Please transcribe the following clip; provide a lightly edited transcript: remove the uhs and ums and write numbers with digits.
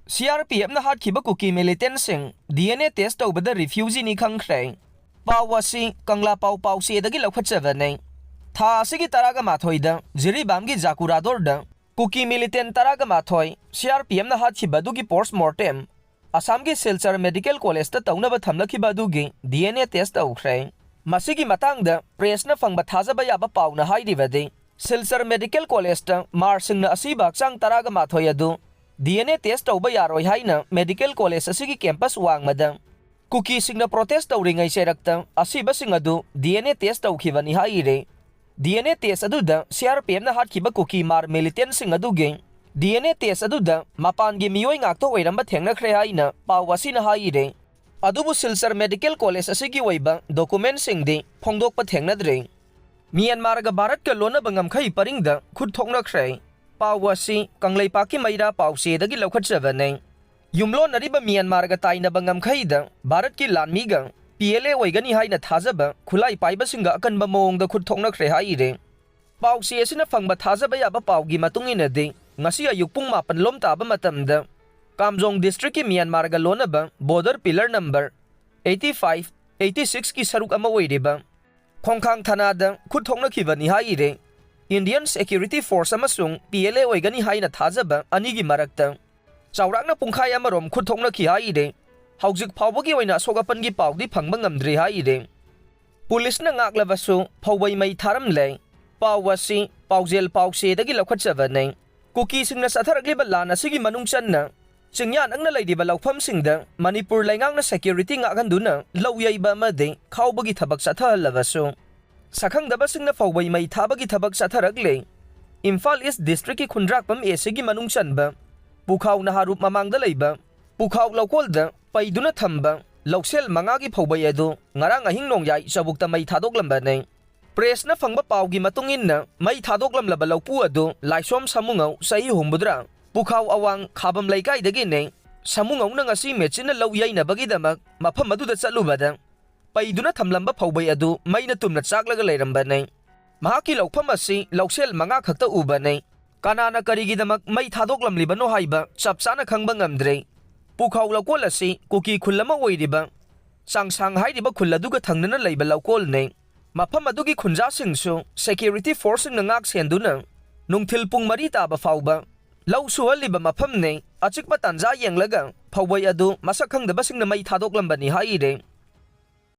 CRPF na Hatkhiba Kuki Militantsing DNA test Toubada Refugeeni Khangkhre Pawasi Kangla Pau se dagi laukhatchabane Tha asigi taraga mathoida Jiribamgi Jakuradorda Kuki Militant taraga mathoi CRPF na Hatkhiba dugi postmortem Assamgi Silchar Medical College ta taunaba thamlakhiba dugi DNA test taukhre Masigi matangda press na fangba thajaba yaba pau na hairibade Silchar Medical College ta Marsing na asiba chang taraga mathoi adu DNA test tauba yaroi haina medical college asigi campus wangmada Kuki singna protest tauringai serakta asiba singadu DNA test taukhiwani haire DNA test aduda CRPF na Hatkhiba Kuki Militantsing aduge DNA test aduda mapangi miyoi ngakto oiramba Thoknakhre haina pawasi na haire adubu Silchar Medical College asigi oiba document singdi phongdokpa thengnadre Myanmar ga Bharatka Lonnaba Ngamkhei Paringda Khut Thoknakhre Pawasi Ngaklabasu Maira Pause dagi laukhatchabane Yumlo nariba Myanmar ga tainaba Ngamkhei da Bharat ki lanmi ga PLA oigani haina thajaba khulai paiba singa akanba mawongda Khut Thoknakhre haire Pause asina fangba thajaba yaba paugi matungina de ngasi ayuk pung 8 lom taba matamda Kamjong district ki Myanmar ga Lonnaba border pillar number 85 86 ki saruk ama oiriba Khongkhang thanada Khut Thoknakhibani haire Indian Security Force amasung PLA oigani haina thajaba anigi marakta chawrakna pungkhai amarom Khut Thoknakhi haire haujik phawbagi oina sogapangi paudi phangba ngamdre haire Police na Ngaklabasu Foubei mai Tharamle pawasi paujel pause dagi laukhatchabane Kuki singna satharakliba lana sigi manungchanna chingyan angna leidiba laufam singda Manipur laingangna security ngakhanduna lowyaiba amade khawbagi thabak sathalabasu Sakhangdaba singna Foubei mai thabagi thabak satharagle Imphal East District ki khundrakpam esigi manungchanba Pukhaw na harup mamangda leiba Pukhaw laukolda paiduna thamba Lauksel mangagi Foubei adu ngarang ahing nongyai sabukta mai thadoklambane Press na fangba pawgi matungin na mai thadoklamlaba laupu adu laisom samungaw sahi humbudra Pukhaw awang khabam laikai dagi ne samungaw na ngasi mechin na lawyai na bagidamak mafam aduda chatlubada Paiduna thamlamba Foubei adu maina tumna chaklaga leirambane mahaki laukpham asi lauksel manga khakta ubane kanana karigidamak mai thadoklamlibano haiba chapchana khangba ngamdre Pukhaw laukol asi Kuki khullama oiriba changsang hairiba khulladuga thangnana leiba laukol ne mafam adugi khunja singsu security force na ngak senduna nungthil pung 3 taba fawba lau suhaliba mafam ne achikpa tanja yenglaga Foubei adu masak khangdaba singna mai thadoklambani haire